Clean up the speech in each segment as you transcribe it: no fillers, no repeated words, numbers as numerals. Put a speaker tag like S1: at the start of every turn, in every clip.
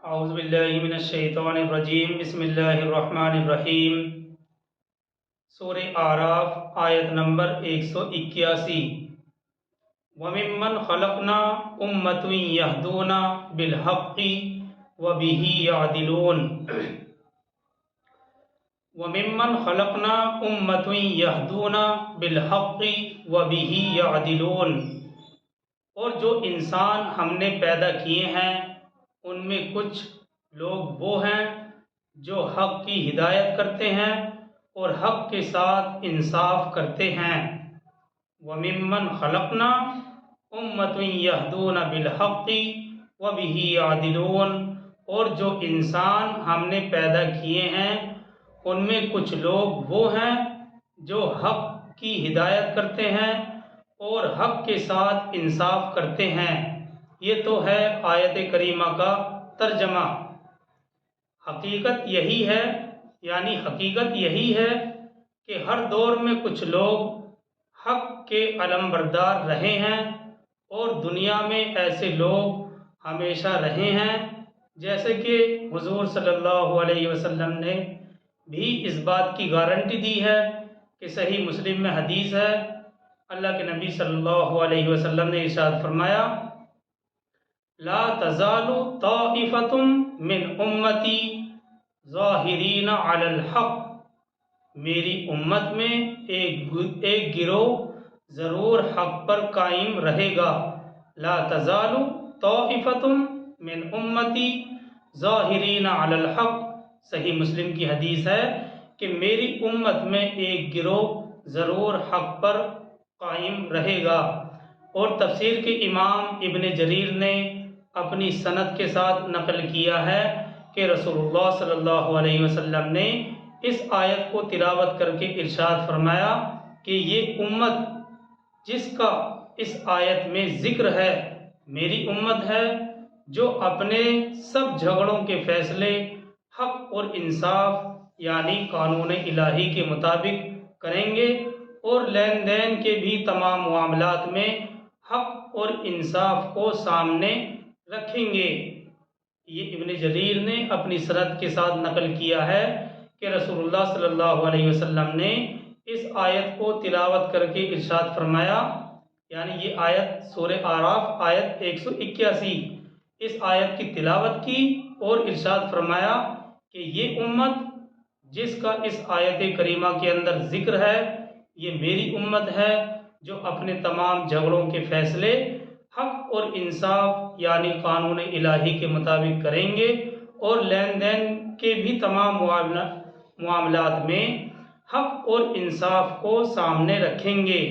S1: اعوذ باللہ من الشیطان الرجیم بسم اللہ الرحمن الرحیم۔ سورہ اعراف آیت نمبر 181۔ وَمِمَّنْ خَلَقْنَا أُمَّةٌ يَهْدُونَ بِالْحَقِّ وَبِهِ يَعْدِلُونَ۔ وَمِمَّنْ خَلَقْنَا أُمَّةٌ يَهْدُونَ بِالْحَقِّ وَبِهِ يَعْدِلُونَ، اور جو انسان ہم نے پیدا کیے ہیں ان میں کچھ لوگ وہ ہیں جو حق کی ہدایت کرتے ہیں اور حق کے ساتھ انصاف کرتے ہیں۔ وَمِمَّنْ خَلَقْنَا أُمَّةٌ يَهْدُونَ بِالْحَقِّ وَبِهِ يَعْدِلُونَ، اور جو انسان ہم نے پیدا کیے ہیں ان میں کچھ لوگ وہ ہیں جو حق کی ہدایت کرتے ہیں اور حق کے ساتھ انصاف کرتے ہیں۔ یہ تو ہے آیت کریمہ کا ترجمہ۔ حقیقت یہی ہے، حقیقت یہی ہے کہ ہر دور میں کچھ لوگ حق کے علمبردار رہے ہیں اور دنیا میں ایسے لوگ ہمیشہ رہے ہیں، جیسے کہ حضور صلی اللہ علیہ وسلم نے بھی اس بات کی گارنٹی دی ہے کہ صحیح مسلم میں حدیث ہے، اللہ کے نبی صلی اللہ علیہ وسلم نے ارشاد فرمایا، لا تزال طائفۃ من امتی ظاہرین علی الحق، میری امت میں ایک گروہ ضرور حق پر قائم رہے گا۔ لا تزال طائفۃ من امتی ظاہرین علی الحق، صحیح مسلم کی حدیث ہے کہ میری امت میں ایک گروہ ضرور حق پر قائم رہے گا۔ اور تفسیر کے امام ابن جریر نے اپنی سند کے ساتھ نقل کیا ہے کہ رسول اللہ صلی اللہ علیہ وسلم نے اس آیت کو تلاوت کر کے ارشاد فرمایا کہ یہ امت جس کا اس آیت میں ذکر ہے میری امت ہے، جو اپنے سب جھگڑوں کے فیصلے حق اور انصاف قانون الہی کے مطابق کریں گے اور لین دین کے بھی تمام معاملات میں حق اور انصاف کو سامنے رکھیں گے۔ یہ ابن جریر نے اپنی سند کے ساتھ نقل کیا ہے کہ رسول اللہ صلی اللہ علیہ وسلم نے اس آیت کو تلاوت کر کے ارشاد فرمایا، یہ آیت سورہ اعراف آیت 181، اس آیت کی تلاوت کی اور ارشاد فرمایا کہ یہ امت جس کا اس آیت کریمہ کے اندر ذکر ہے یہ میری امت ہے، جو اپنے تمام جھگڑوں کے فیصلے حق اور انصاف قانون الہی کے مطابق کریں گے اور لین دین کے بھی تمام معاملات میں حق اور انصاف کو سامنے رکھیں گے۔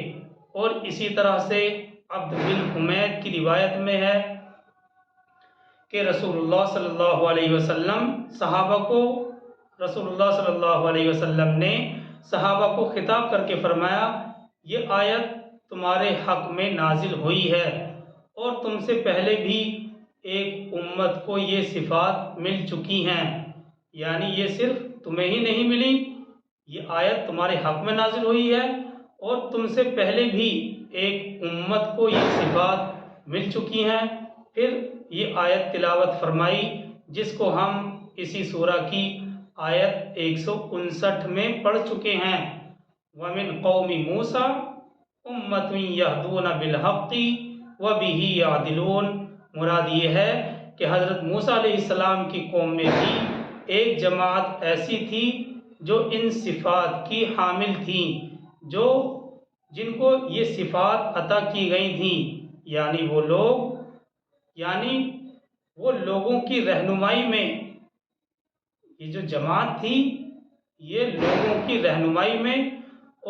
S1: اور اسی طرح سے عبد بن حمید کی روایت میں ہے کہ رسول اللہ صلی اللہ علیہ وسلم نے صحابہ کو خطاب کر کے فرمایا، یہ آیت تمہارے حق میں نازل ہوئی ہے اور تم سے پہلے بھی ایک امت کو یہ صفات مل چکی ہیں، یہ صرف تمہیں ہی نہیں ملی، یہ آیت تمہارے حق میں نازل ہوئی ہے اور تم سے پہلے بھی ایک امت کو یہ صفات مل چکی ہیں۔ پھر یہ آیت تلاوت فرمائی جس کو ہم اسی سورہ کی آیت 159 میں پڑھ چکے ہیں، وَمِنْ قَوْمِ مُوسَىٰ أُمَّةٌ يَهْدُونَ بِالْحَقِّ وَبِهِ يَعْدِلُونَ۔ مراد یہ ہے کہ حضرت موسیٰ علیہ السلام کی قوم میں بھی ایک جماعت ایسی تھی جو ان صفات کی حامل تھی، جن کو یہ صفات عطا کی گئی تھیں، وہ لوگوں کی رہنمائی میں، یہ جو جماعت تھی یہ لوگوں کی رہنمائی میں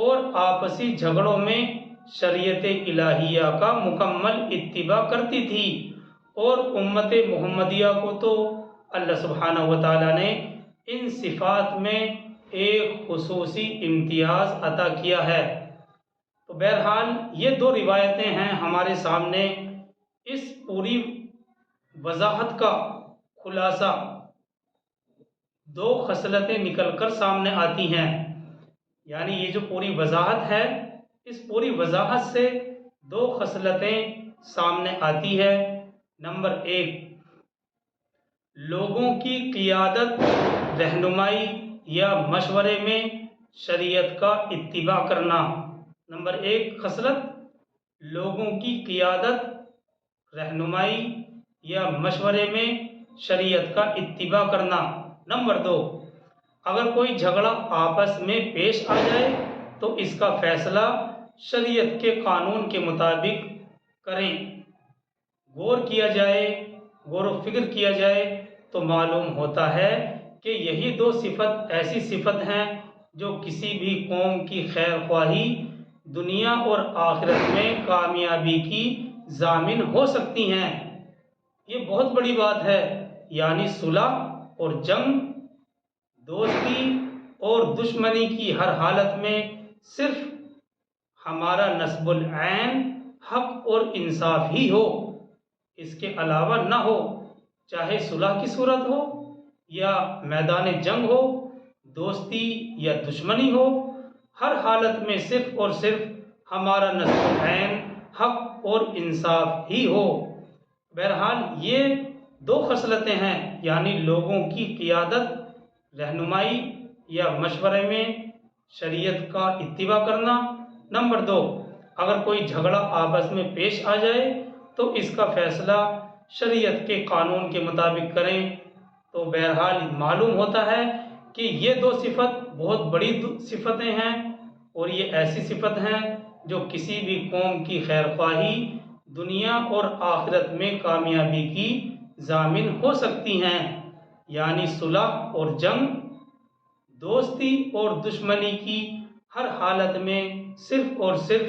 S1: اور آپسی جھگڑوں میں شریعت الہیہ کا مکمل اتباع کرتی تھی۔ اور امت محمدیہ کو تو اللہ سبحانہ وتعالی نے ان صفات میں ایک خصوصی امتیاز عطا کیا ہے۔ تو بہرحال یہ دو روایتیں ہیں ہمارے سامنے، اس پوری وضاحت کا خلاصہ دو خصلتیں نکل کر سامنے آتی ہیں، یہ جو پوری وضاحت ہے اس پوری وضاحت سے دو خصلتیں سامنے آتی ہے۔ نمبر 1، لوگوں کی قیادت، رہنمائی یا مشورے میں شریعت کا اتباع کرنا۔ نمبر 1 خصلت، لوگوں کی قیادت، رہنمائی یا مشورے میں شریعت کا اتباع کرنا۔ نمبر 2، اگر کوئی جھگڑا آپس میں پیش آ جائے تو اس کا فیصلہ شریعت کے قانون کے مطابق کریں۔ غور کیا جائے، غور و فکر کیا جائے تو معلوم ہوتا ہے کہ یہی دو صفت ایسی صفت ہیں جو کسی بھی قوم کی خیر خواہی، دنیا اور آخرت میں کامیابی کی ضامن ہو سکتی ہیں۔ یہ بہت بڑی بات ہے، یعنی صلح اور جنگ، دوستی اور دشمنی کی ہر حالت میں صرف ہمارا نصب العین حق اور انصاف ہی ہو، اس کے علاوہ نہ ہو، چاہے صلح کی صورت ہو یا میدان جنگ ہو، دوستی یا دشمنی ہو، ہر حالت میں صرف اور صرف ہمارا نصب العین حق اور انصاف ہی ہو۔ بہرحال یہ دو خصلتیں ہیں، یعنی لوگوں کی قیادت، رہنمائی یا مشورے میں شریعت کا اتباع کرنا۔ نمبر 2، اگر کوئی جھگڑا آپس میں پیش آ جائے تو اس کا فیصلہ شریعت کے قانون کے مطابق کریں۔ تو بہرحال معلوم ہوتا ہے کہ یہ دو صفت بہت بڑی صفتیں ہیں، اور یہ ایسی صفت ہیں جو کسی بھی قوم کی خیر خواہی، دنیا اور آخرت میں کامیابی کی ضامن ہو سکتی ہیں، یعنی صلح اور جنگ، دوستی اور دشمنی کی ہر حالت میں صرف اور صرف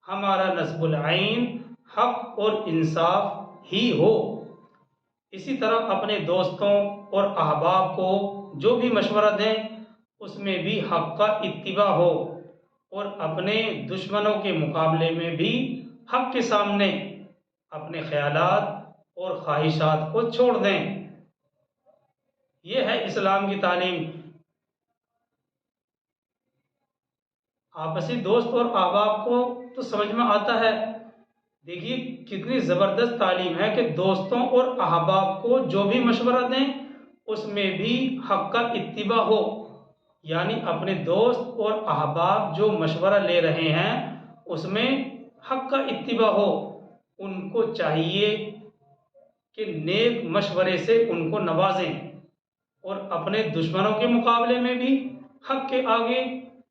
S1: ہمارا نصب العین حق اور انصاف ہی ہو۔ اسی طرح اپنے دوستوں اور احباب کو جو بھی مشورہ دیں اس میں بھی حق کا اتباع ہو، اور اپنے دشمنوں کے مقابلے میں بھی حق کے سامنے اپنے خیالات اور خواہشات کو چھوڑ دیں۔ یہ ہے اسلام کی تعلیم۔ آپسی دوست اور احباب کو تو سمجھ میں آتا ہے، دیکھیے کتنی زبردست تعلیم ہے کہ دوستوں اور احباب کو جو بھی مشورہ دیں اس میں بھی حق کا اتباع ہو، یعنی اپنے دوست اور احباب جو مشورہ لے رہے ہیں اس میں حق کا اتباع ہو۔ ان کو چاہیے کہ نیک مشورے سے ان کو نوازیں، اور اپنے دشمنوں کے مقابلے میں بھی حق کے آگے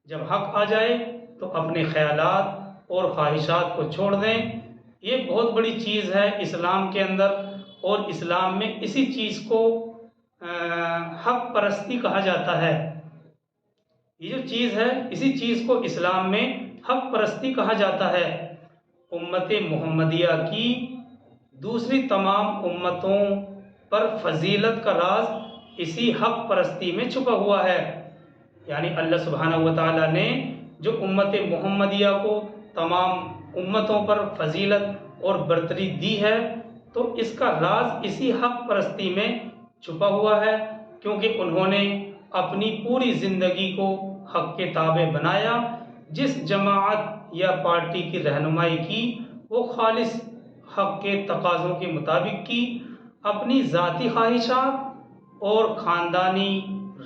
S1: جب حق آ جائے تو اپنے خیالات اور خواہشات کو چھوڑ دیں۔ یہ بہت بڑی چیز ہے اسلام کے اندر، اور اسلام میں اسی چیز کو حق پرستی کہا جاتا ہے۔ یہ جو چیز ہے اسی چیز کو اسلام میں حق پرستی کہا جاتا ہے۔ امت محمدیہ کی دوسری تمام امتوں پر فضیلت کا راز اسی حق پرستی میں چھپا ہوا ہے، یعنی اللہ سبحانہ و تعالیٰ نے جو امت محمدیہ کو تمام امتوں پر فضیلت اور برتری دی ہے تو اس کا راز اسی حق پرستی میں چھپا ہوا ہے، کیونکہ انہوں نے اپنی پوری زندگی کو حق کے تابع بنایا۔ جس جماعت یا پارٹی کی رہنمائی کی وہ خالص حق کے تقاضوں کے مطابق کی، اپنی ذاتی خواہشات اور خاندانی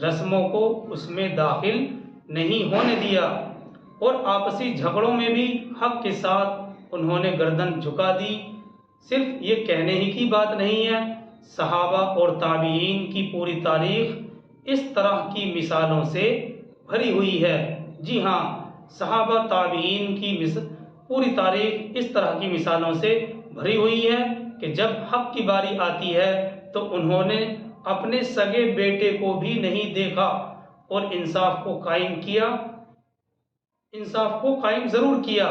S1: رسموں کو اس میں داخل نہیں ہونے دیا، اور آپسی جھگڑوں میں بھی حق کے ساتھ انہوں نے گردن جھکا دی۔ صرف یہ کہنے ہی کی بات نہیں ہے، صحابہ اور تابعین کی پوری تاریخ اس طرح کی مثالوں سے بھری ہوئی ہے۔ جی ہاں، صحابہ تابعین کی پوری تاریخ اس طرح کی مثالوں سے بھری ہوئی ہے کہ جب حق کی باری آتی ہے تو انہوں نے اپنے سگے بیٹے کو بھی نہیں دیکھا اور انصاف کو قائم کیا، انصاف کو قائم ضرور کیا۔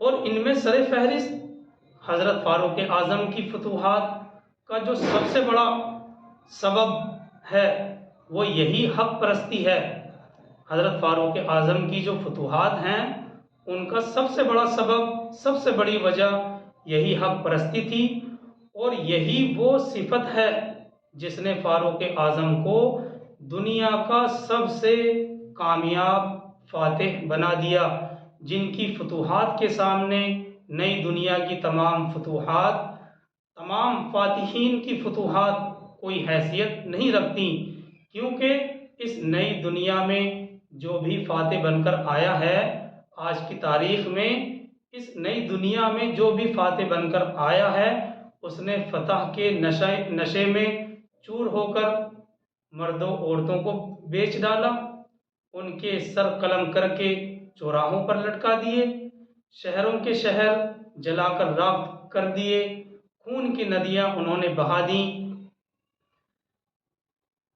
S1: اور ان میں سر فہرست حضرت فاروق اعظم کی فتوحات کا جو سب سے بڑا سبب ہے وہ یہی حق پرستی ہے۔ حضرت فاروق اعظم کی جو فتوحات ہیں ان کا سب سے بڑا سبب، سب سے بڑی وجہ یہی حق پرستی تھی، اور یہی وہ صفت ہے جس نے فاروق اعظم کو دنیا کا سب سے کامیاب فاتح بنا دیا، جن کی فتوحات کے سامنے نئی دنیا کی تمام فتوحات، تمام فاتحین کی فتوحات کوئی حیثیت نہیں رکھتی، کیونکہ اس نئی دنیا میں جو بھی فاتح بن کر آیا ہے، آج کی تاریخ میں اس نئی دنیا میں جو بھی فاتح بن کر آیا ہے، اس نے فتح کے نشے میں چور ہو کر مردوں عورتوں کو بیچ ڈالا، ان کے سر قلم کر کے چوراہوں پر لٹکا دیے، شہروں کے شہر جلا کر راکھ کر دیے، خون کی ندیاں انہوں نے بہا دیں،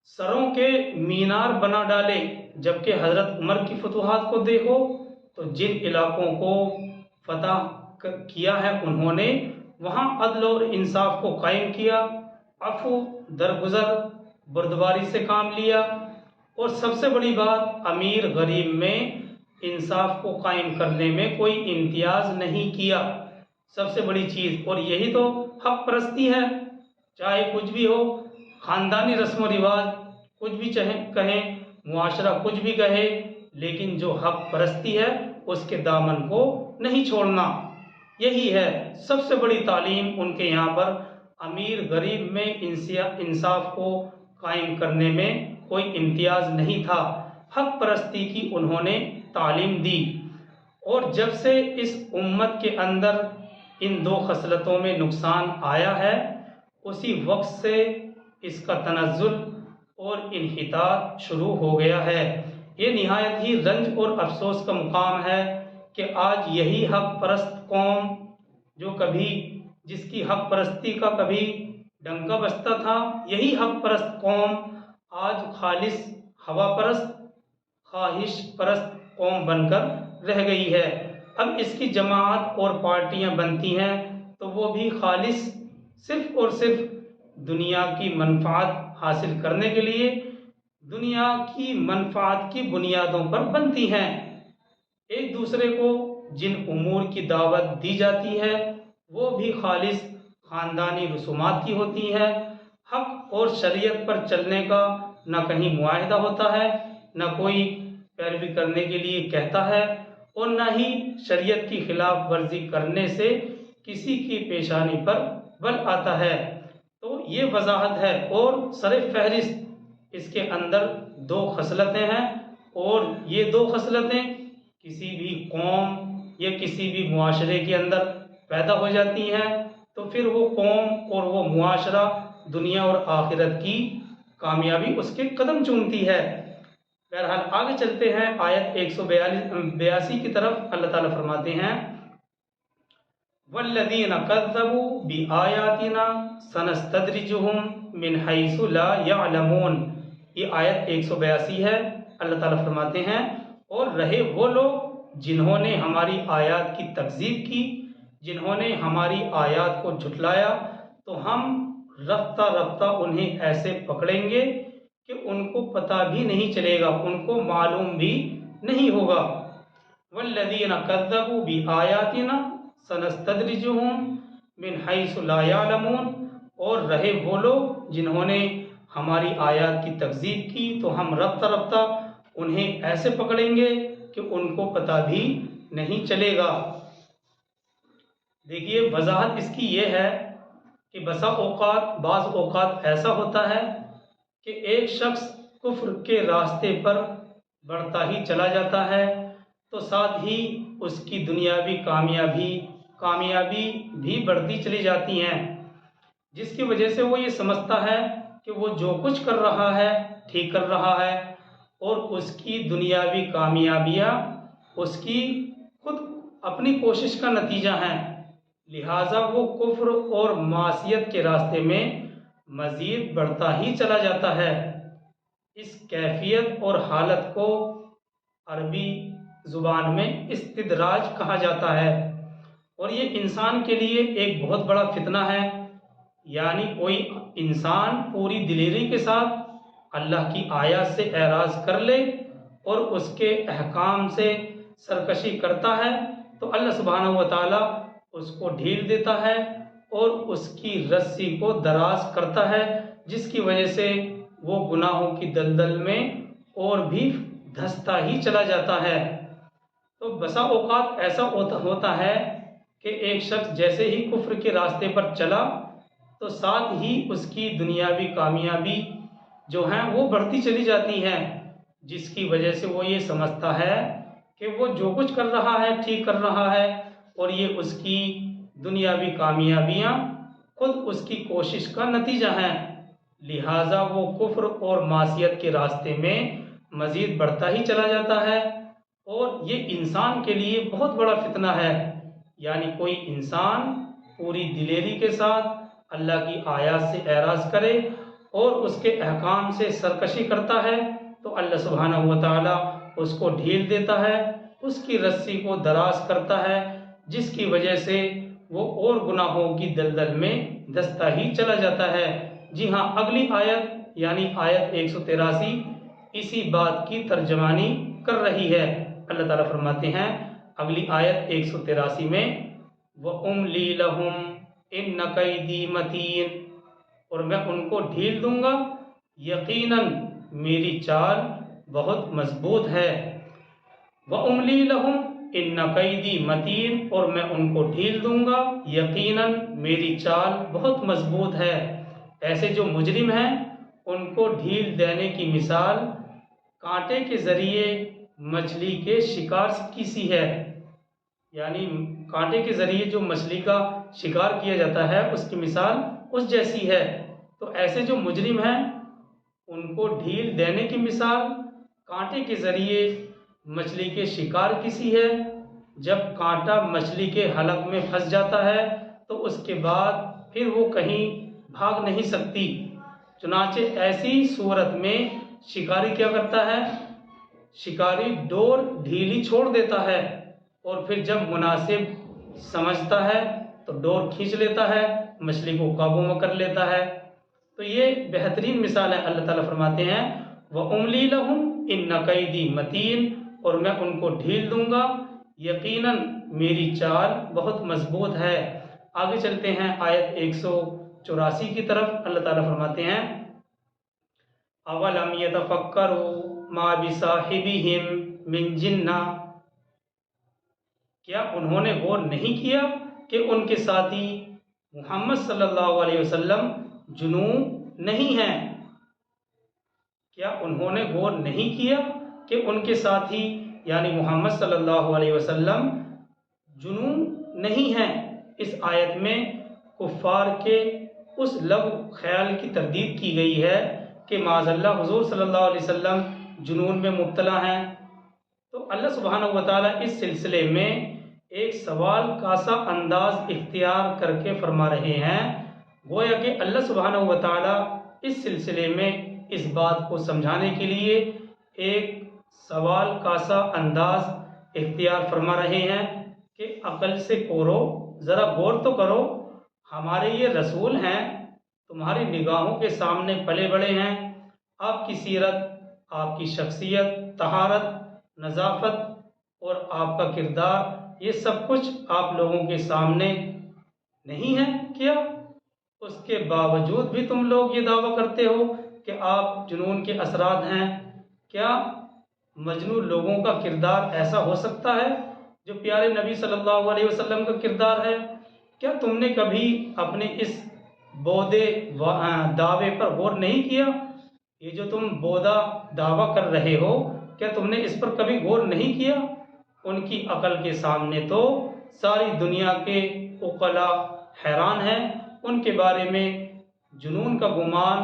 S1: سروں کے مینار بنا ڈالے۔ جبکہ حضرت عمر کی فتوحات کو دیکھو تو جن علاقوں کو فتح کیا ہے انہوں نے وہاں عدل اور انصاف کو قائم کیا، عفو درگزر بردباری سے کام لیا، اور سب سے بڑی بات امیر غریب میں انصاف کو قائم کرنے میں کوئی امتیاز نہیں کیا، سب سے بڑی چیز۔ اور یہی تو حق پرستی ہے، چاہے کچھ بھی ہو، خاندانی رسم و رواج کچھ بھی کہیں، معاشرہ کچھ بھی کہے، لیکن جو حق پرستی ہے اس کے دامن کو نہیں چھوڑنا، یہی ہے سب سے بڑی تعلیم ان کے یہاں پر۔ امیر غریب میں انصاف کو قائم کرنے میں کوئی امتیاز نہیں تھا، حق پرستی کی انہوں نے تعلیم دی۔ اور جب سے اس امت کے اندر ان دو خصلتوں میں نقصان آیا ہے، اسی وقت سے اس کا تنزل اور انحطاط شروع ہو گیا ہے۔ یہ نہایت ہی رنج اور افسوس کا مقام ہے کہ آج یہی حق پرست قوم جس کی حق پرستی کا کبھی ڈنکا بجتا تھا، یہی حق پرست قوم آج خالص ہوا پرست، خواہش پرست قوم بن کر رہ گئی ہے۔ اب اس کی جماعت اور پارٹیاں بنتی ہیں تو وہ بھی خالص صرف اور صرف دنیا کی منفعت حاصل کرنے کے لیے، دنیا کی منفعت کی بنیادوں پر بنتی ہیں۔ ایک دوسرے کو جن امور کی دعوت دی جاتی ہے وہ بھی خالص خاندانی رسومات کی ہوتی ہے، حق اور شریعت پر چلنے کا نہ کہیں معاہدہ ہوتا ہے، نہ کوئی پیروی کرنے کے لیے کہتا ہے، اور نہ ہی شریعت کی خلاف ورزی کرنے سے کسی کی پیشانی پر بل آتا ہے۔ تو یہ وضاحت ہے، اور سر فہرست اس کے اندر دو خصلتیں ہیں، اور یہ دو خصلتیں کسی بھی قوم یا کسی بھی معاشرے کے اندر پیدا ہو جاتی ہیں تو پھر وہ قوم اور وہ معاشرہ دنیا اور آخرت کی کامیابی اس کے قدم چومتی ہے۔ بہرحال آگے چلتے ہیں آیت 182 کی طرف۔ اللہ تعالیٰ فرماتے ہیں وَالَّذِينَ كَذَّبُوا بِآيَاتِنَا سَنَسْتَدْرِجُهُمْ مِنْ حَيْثُ لَا يَعْلَمُونَ۔ یہ آیت 182 ہے۔ اللہ تعالیٰ فرماتے ہیں اور رہے وہ لوگ جنہوں نے ہماری آیات کی تکذیب کی، جنہوں نے ہماری آیات کو جھٹلایا، تو ہم رفتہ رفتہ انہیں ایسے پکڑیں گے کہ ان کو پتہ بھی نہیں چلے گا، ان کو معلوم بھی نہیں ہوگا۔ وَالَّذِينَ كَذَّبُوا بِآيَاتِنَا سَنَسْتَدْرِجُهُمْ مِنْ حَيْثُ لَا يَعْلَمُونَ۔ اور رہے وہ لوگ جنہوں نے ہماری آیات کی تکذیب کی تو ہم رفتہ رفتہ انہیں ایسے پکڑیں گے کہ ان کو پتہ بھی نہیں چلے گا۔ دیکھیے وضاحت اس کی یہ ہے کہ بعض اوقات ایسا ہوتا ہے کہ ایک شخص کفر کے راستے پر بڑھتا ہی چلا جاتا ہے تو ساتھ ہی اس کی دنیاوی کامیابی بھی بڑھتی چلی جاتی ہیں، جس کی وجہ سے وہ یہ سمجھتا ہے کہ وہ جو کچھ کر رہا ہے ٹھیک کر رہا ہے، اور اس کی دنیاوی کامیابیاں اس کی خود اپنی کوشش کا نتیجہ ہیں، لہٰذا وہ کفر اور معصیت کے راستے میں مزید بڑھتا ہی چلا جاتا ہے۔ اس کیفیت اور حالت کو عربی زبان میں استدراج کہا جاتا ہے، اور یہ انسان کے لیے ایک بہت بڑا فتنہ ہے۔ یعنی کوئی انسان پوری دلیری کے ساتھ اللہ کی آیات سے اعراض کر لے اور اس کے احکام سے سرکشی کرتا ہے تو اللہ سبحانہ و تعالیٰ اس کو ڈھیل دیتا ہے اور اس کی رسی کو دراز کرتا ہے، جس کی وجہ سے وہ گناہوں کی دلدل میں اور بھی دھستا ہی چلا جاتا ہے۔ تو بسا اوقات ایسا ہوتا ہے کہ ایک شخص جیسے ہی کفر کے راستے پر چلا تو ساتھ ہی اس کی دنیاوی کامیابی جو ہیں وہ بڑھتی چلی جاتی ہیں، جس کی وجہ سے وہ یہ سمجھتا ہے کہ وہ جو کچھ کر رہا ہے ٹھیک کر رہا ہے، اور یہ اس کی دنیاوی کامیابیاں خود اس کی کوشش کا نتیجہ ہیں، لہٰذا وہ کفر اور معصیت کے راستے میں مزید بڑھتا ہی چلا جاتا ہے، اور یہ انسان کے لیے بہت بڑا فتنہ ہے۔ یعنی کوئی انسان پوری دلیری کے ساتھ اللہ کی آیات سے اعراض کرے اور اس کے احکام سے سرکشی کرتا ہے تو اللہ سبحانہ و تعالیٰ اس کو ڈھیل دیتا ہے، اس کی رسی کو دراز کرتا ہے، جس کی وجہ سے وہ اور گناہوں کی دلدل میں دھستا ہی چلا جاتا ہے۔ جی ہاں، اگلی آیت یعنی آیت 183 اسی بات کی ترجمانی کر رہی ہے۔ اللہ تعالیٰ فرماتے ہیں اگلی آیت 183 میں وَأُمْلِي لَهُمْ إِنَّ كَيْدِي مَتِينٌ، اور میں ان کو ڈھیل دوں گا، یقیناً میری چال بہت مضبوط ہے۔ وَأُمْلِي لَهُمْ إِنَّ كَيْدِي مَتِينٌ، اور میں ان کو ڈھیل دوں گا، یقیناً میری چال بہت مضبوط ہے۔ ایسے جو مجرم ہیں ان کو ڈھیل دینے کی مثال کانٹے کے ذریعے مچھلی کے شکار کی سی ہے، یعنی کانٹے کے ذریعے جو مچھلی کا شکار کیا جاتا ہے اس کی مثال اس جیسی ہے۔ تو ایسے جو مجرم ہیں ان کو ڈھیل دینے کی مثال کانٹے کے ذریعے مچھلی کے شکار کی سی ہے۔ جب کانٹا مچھلی کے حلق میں پھنس جاتا ہے تو اس کے بعد پھر وہ کہیں بھاگ نہیں سکتی، چنانچہ ایسی صورت میں شکاری کیا کرتا ہے، شکاری ڈور ڈھیلی چھوڑ دیتا ہے، اور پھر جب مناسب سمجھتا ہے تو ڈور کھینچ لیتا ہے، مچھلی کو قابو میں کر لیتا ہے۔ تو یہ بہترین مثال ہے۔ اللہ تعالیٰ فرماتے ہیں وَأُمْلِي لَهُمْ إِنَّ كَيْدِي مَتِينٌ، اور میں ان کو ڈھیل دوں گا، یقیناً میری چال بہت مضبوط ہے۔ آگے چلتے ہیں آیت 184 کی طرف۔ اللہ تعالیٰ فرماتے ہیں أَوَلَمْ يَتَفَكَّرُوا مَا بِصَاحِبِهِمْ مِنْ جِنَّةٍ، کیا انہوں نے غور نہیں کیا کہ ان کے ساتھی محمد صلی اللہ علیہ وسلم جنون نہیں ہیں؟ کیا انہوں نے غور نہیں کیا کہ ان کے ساتھی یعنی محمد صلی اللہ علیہ وسلم جنون نہیں ہیں؟ اس آیت میں کفار کے اس لغو خیال کی تردید کی گئی ہے کہ معاذ اللہ حضور صلی اللہ علیہ وسلم جنون میں مبتلا ہیں۔ تو اللہ سبحانہ و تعالیٰ اس سلسلے میں ایک سوال کا سا انداز اختیار کر کے فرما رہے ہیں، گویا کہ اللہ سبحانہ و تعالیٰ اس سلسلے میں اس بات کو سمجھانے کے لیے ایک سوال کا سا انداز اختیار فرما رہے ہیں کہ عقل سے کورو، ذرا غور تو کرو، ہمارے یہ رسول ہیں، تمہاری نگاہوں کے سامنے پلے بڑے ہیں، آپ کی سیرت، آپ کی شخصیت، طہارت، نظافت اور آپ کا کردار، یہ سب کچھ آپ لوگوں کے سامنے نہیں ہے کیا؟ اس کے باوجود بھی تم لوگ یہ دعویٰ کرتے ہو کہ آپ جنون کے اثرات ہیں۔ کیا مجنون لوگوں کا کردار ایسا ہو سکتا ہے جو پیارے نبی صلی اللہ علیہ وسلم کا کردار ہے؟ کیا تم نے کبھی اپنے اس بودے دعوے پر غور نہیں کیا؟ یہ جو تم بودا دعویٰ کر رہے ہو، کیا تم نے اس پر کبھی غور نہیں کیا؟ ان کی عقل کے سامنے تو ساری دنیا کے عقلاء حیران ہیں، ان کے بارے میں جنون کا گمان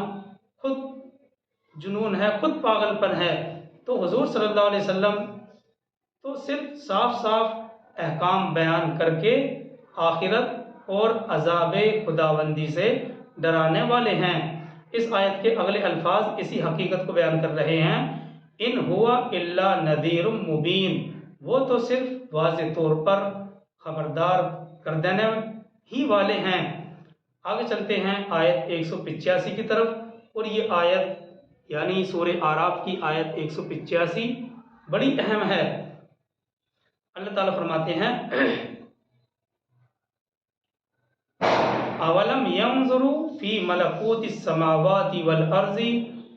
S1: خود جنون ہے، خود پاگل پن ہے۔ تو حضور صلی اللہ علیہ وسلم تو صرف صاف صاف احکام بیان کر کے آخرت اور عذاب خداوندی سے ڈرانے والے ہیں۔ اس آیت کے اگلے الفاظ اسی حقیقت کو بیان کر رہے ہیں، ان ہوا الا نذیر مبین، وہ تو صرف واضح طور پر خبردار کر دینے ہی والے ہیں۔ آگے چلتے ہیں آیت 185 کی طرف، اور یہ آیت یعنی سورہ اعراف کی آیت 185 بڑی اہم ہے۔ اللہ تعالیٰ فرماتے ہیں اولم ينظروا في ملكوت السماوات والارض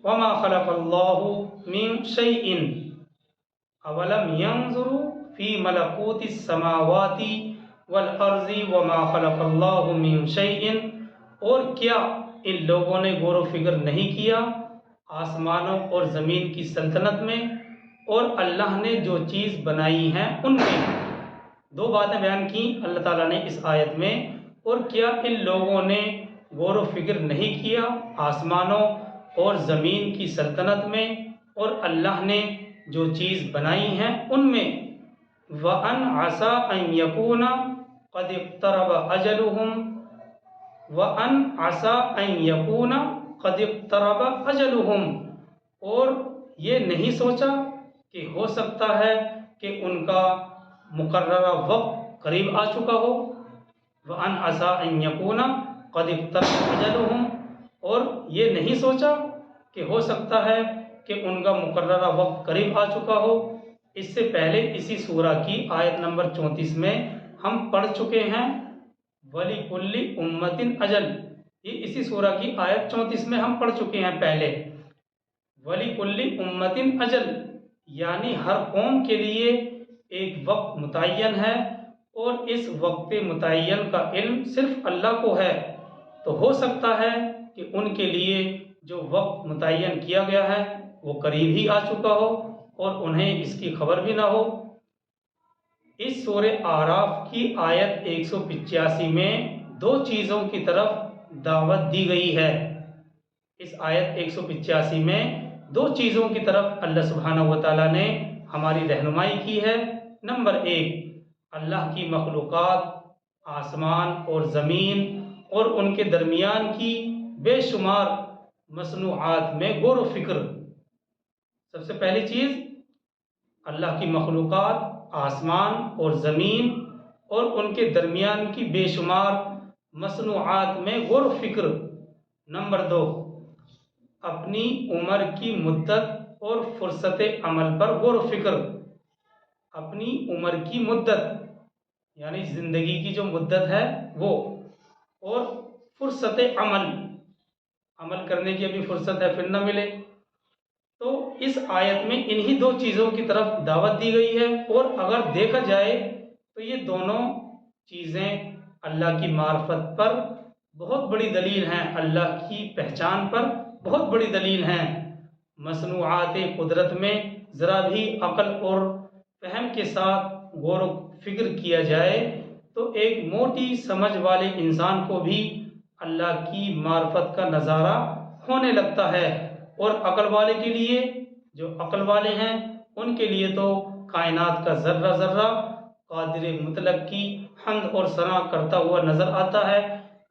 S1: وما خلق الله من شيء، اولم ينظروا في ملكوت السماوات والارض وما خلق الله من شيء اور کیا ان لوگوں نے غور و فکر نہیں کیا آسمانوں اور زمین کی سلطنت میں اور اللہ نے جو چیز بنائی ہیں ان میں؟ دو باتیں بیان کی اللہ تعالیٰ نے اس آیت میں، اور کیا ان لوگوں نے غور و فکر نہیں کیا آسمانوں اور زمین کی سلطنت میں اور اللہ نے جو چیز بنائی ہیں ان میں؟ وَأَنْ عَسَىٰ أَن يَكُونَ قَدِ اقْتَرَبَ أَجَلُهُمْ وَأَنْ عَسَىٰ أَن يَكُونَ قَدِ اقْتَرَبَ أَجَلُهُمْ، اور یہ نہیں سوچا کہ ہو سکتا ہے کہ ان کا مقررہ وقت قریب آ چکا ہو۔ وَأَنْ عَسَىٰ أَن يَكُونَ قَدِ اقْتَرَبَ أَجَلُهُمْ، اور یہ نہیں سوچا کہ ہو سکتا ہے کہ ان کا مقررہ وقت قریب آ چکا ہو۔ اس سے پہلے اسی سورہ کی آیت نمبر 34 میں ہم پڑھ چکے ہیں وَلِكُلِّ أُمَّةٍ أَجَلٌ، یہ اسی سورہ کی آیت 34 میں ہم پڑھ چکے ہیں پہلے۔ وَلِكُلِّ أُمَّةٍ أَجَلٌ، یعنی ہر قوم کے لیے ایک وقت متعین ہے، اور اس وقت متعین کا علم صرف اللہ کو ہے، تو ہو سکتا ہے کہ ان کے لیے جو وقت متعین کیا گیا ہے وہ قریب ہی آ چکا ہو اور انہیں اس کی خبر بھی نہ ہو۔ اس سورہ اعراف کی آیت 185 میں دو چیزوں کی طرف دعوت دی گئی ہے۔ اس آیت 185 میں دو چیزوں کی طرف اللہ سبحانہ و تعالیٰ نے ہماری رہنمائی کی ہے۔ نمبر 1، اللہ کی مخلوقات آسمان اور زمین اور ان کے درمیان کی بے شمار مصنوعات میں غور و فکر۔ سب سے پہلی چیز اللہ کی مخلوقات آسمان اور زمین اور ان کے درمیان کی بے شمار مصنوعات میں غور و فکر۔ نمبر 2، اپنی عمر کی مدت اور فرصت عمل پر غور و فکر۔ اپنی عمر کی مدت یعنی زندگی کی جو مدت ہے وہ، اور فرصت عمل کرنے کی ابھی فرصت ہے پھر نہ ملے۔ تو اس آیت میں انہی دو چیزوں کی طرف دعوت دی گئی ہے، اور اگر دیکھا جائے تو یہ دونوں چیزیں اللہ کی معرفت پر بہت بڑی دلیل ہیں، اللہ کی پہچان پر بہت بڑی دلیل ہیں۔ مصنوعات قدرت میں ذرا بھی عقل اور فہم کے ساتھ غور و فکر کیا جائے تو ایک موٹی سمجھ والے انسان کو بھی اللہ کی معرفت کا نظارہ ہونے لگتا ہے، اور عقل والے کے لیے، جو عقل والے ہیں ان کے لیے تو کائنات کا ذرہ ذرہ قادر مطلق کی حمد اور ثنا کرتا ہوا نظر آتا ہے،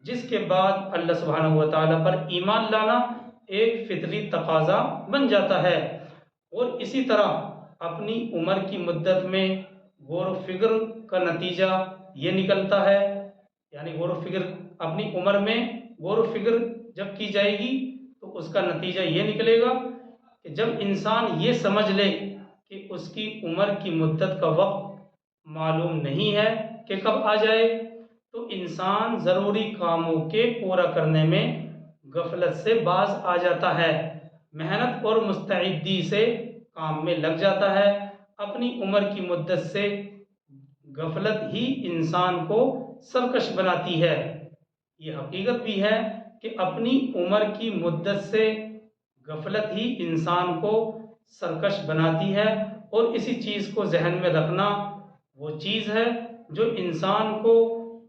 S1: جس کے بعد اللہ سبحانہ و تعالیٰ پر ایمان لانا ایک فطری تقاضا بن جاتا ہے۔ اور اسی طرح اپنی عمر کی مدت میں غور و فکر کا نتیجہ یہ نکلتا ہے، یعنی غور و فکر اپنی عمر میں غور و فکر جب کی جائے گی تو اس کا نتیجہ یہ نکلے گا کہ جب انسان یہ سمجھ لے کہ اس کی عمر کی مدت کا وقت معلوم نہیں ہے کہ کب آ جائے، تو انسان ضروری کاموں کے پورا کرنے میں غفلت سے باز آ جاتا ہے، محنت اور مستعدی سے کام میں لگ جاتا ہے۔ اپنی عمر کی مدت سے غفلت ہی انسان کو سرکش بناتی ہے۔ یہ حقیقت بھی ہے کہ اپنی عمر کی مدت سے غفلت ہی انسان کو سرکش بناتی ہے، اور اسی چیز کو ذہن میں رکھنا وہ چیز ہے جو انسان کو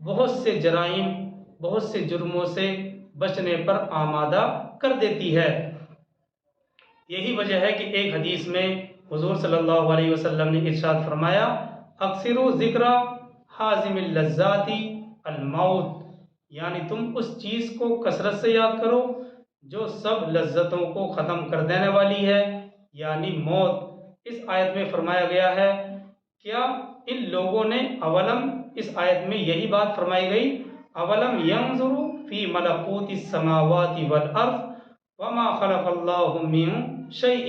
S1: بہت سے جرائم، بہت سے جرموں سے بچنے پر آمادہ کر دیتی ہے۔ یہی وجہ ہے کہ ایک حدیث میں حضور صلی اللہ علیہ وسلم نے ارشاد فرمایا، اکثروا ذکر حازم اللذات الموت، یعنی تم اس چیز کو کثرت سے یاد کرو جو سب لذتوں کو ختم کر دینے والی ہے، یعنی موت۔ اس آیت میں فرمایا گیا ہے، کیا ان لوگوں نے اولم، اس آیت میں یہی بات فرمائی گئی، اولم ینظروا فی ملکوت السماوات والارض وما خلق اللہ من شیء،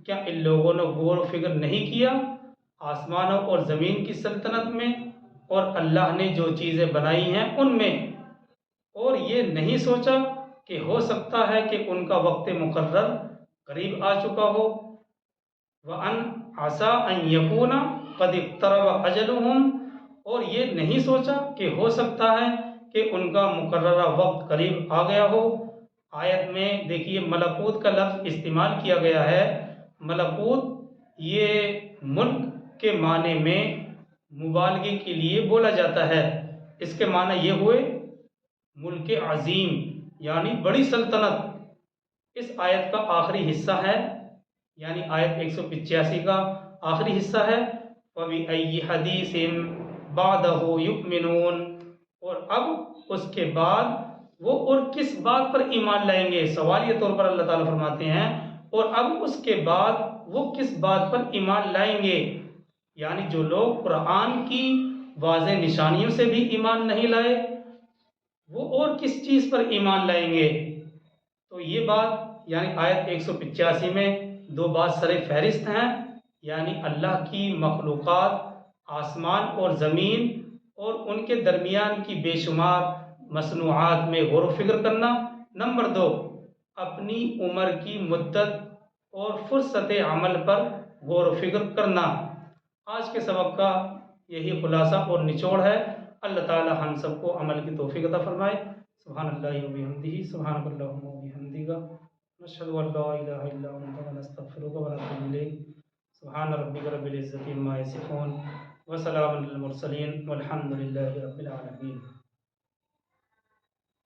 S1: کیا ان لوگوں نے غور و فکر نہیں کیا آسمانوں اور زمین کی سلطنت میں اور اللہ نے جو چیزیں بنائی ہیں ان میں، اور یہ نہیں سوچا کہ ہو سکتا ہے کہ ان کا وقت مقرر قریب آ چکا ہو۔ وَأَنْ عَسَىٰ أَن يَكُونَ قَدِ اقْتَرَبَ أَجَلُهُمْ، اور یہ نہیں سوچا کہ ہو سکتا ہے کہ ان کا مقررہ وقت قریب آ گیا ہو۔ آیت میں دیکھیے ملکوت کا لفظ استعمال کیا گیا ہے۔ ملکوت یہ ملک کے معنی میں مبالغے کے لیے بولا جاتا ہے۔ اس کے معنی یہ ہوئے ملک عظیم یعنی بڑی سلطنت۔ اس آیت کا آخری حصہ ہے یعنی آیت 185 کا آخری حصہ ہے وَبِأَيِّ حَدِيثٍ بَعْدَهُ يُؤْمِنُونَ، اور اب اس کے بعد وہ اور کس بات پر ایمان لائیں گے۔ سوالیہ طور پر اللہ تعالیٰ فرماتے ہیں اور اب اس کے بعد وہ کس بات پر ایمان لائیں گے، یعنی جو لوگ قرآن کی واضح نشانیوں سے بھی ایمان نہیں لائے وہ اور کس چیز پر ایمان لائیں گے۔ تو یہ بات یعنی آیت 185 میں دو بات سر فہرست ہیں، یعنی اللہ کی مخلوقات آسمان اور زمین اور ان کے درمیان کی بے شمار مصنوعات میں غور و فکر کرنا۔ نمبر 2، اپنی عمر کی مدت اور فرصت عمل پر غور و فکر کرنا۔ آج کے سبق کا یہی خلاصہ اور نچوڑ ہے۔ اللہ تعالی ہم سب کو عمل کی توفیق عطا فرمائے۔ سبحان اللہ و بحمدہ، سبحانک اللہم و بحمدک، نشہد ان لا الہ الا انت، نستغفرک و نتوب الیک۔ سبحان ربک رب العزۃ عما یصفون، وسلام علی المرسلین، والحمد للہ رب العالمین۔